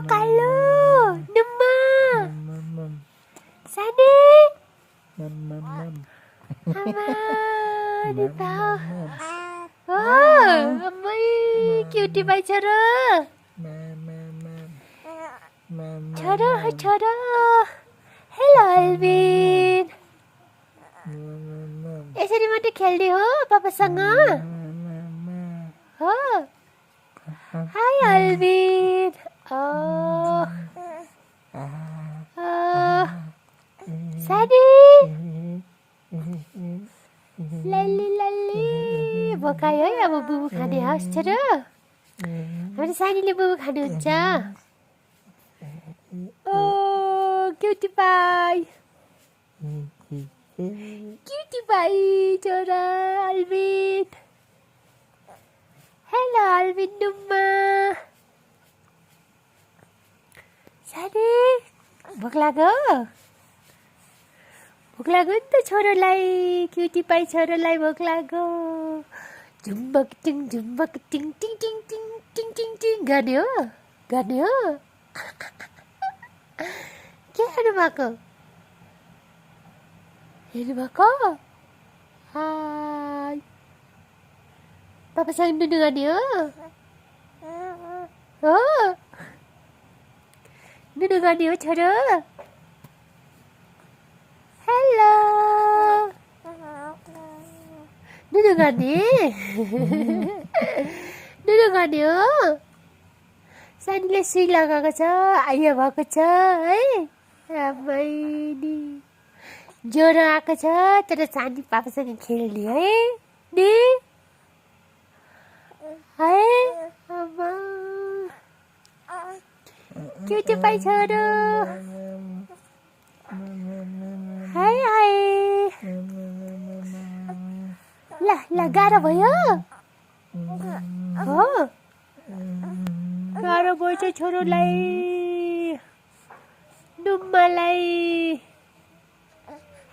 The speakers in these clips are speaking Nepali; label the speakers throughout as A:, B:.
A: kalu, Numa,
B: Mum.
A: Sani,
B: Mum.
A: Mama, đi tao. Amai, cutie pie chara. Chara. Hello, Alvin. यसरी मात्रै खेल्ने हो पापासँग हो हाई अल्भिन सानी लल्ली लल्ली भोकायो है अब बुबु खाने हस् छ र हाम्रो सानीले बुबु खानुहुन्छ ओ क्युटी पाई Cutie pie, Chora, Alvin. Hello, Alvin Numa. Sani, भोक लाग्यो नि त छोरोलाई क्युटी पाई छोरोलाई भोक लाग्यो झुम्बक टिङ टिङ टिङ टिङ टिङ टिङ टिङ गर्ने हो के हेर्नुभएको हेर्नुभएको हाय पापासँग नुनु गर्ने हो नुनु गर्ने हो छोरो हेलो नुनु गर्ने हो सानीले सुई लगाएको छ आइया भएको छ है आमाइनी ज्वरो आएको छ तर सानी पापासँग खेल्ने है नि है आमा क्युटी पाई छोरो हाय ल गाह्रो भयो हो गाह्रो भयो चाहिँ छोरोलाई नुम्मालाई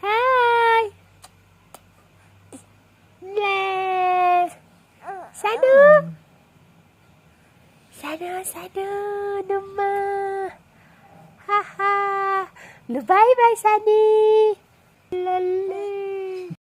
A: हाय ले सानो नुम्मा हा लु बाई बाई सानी लल्ले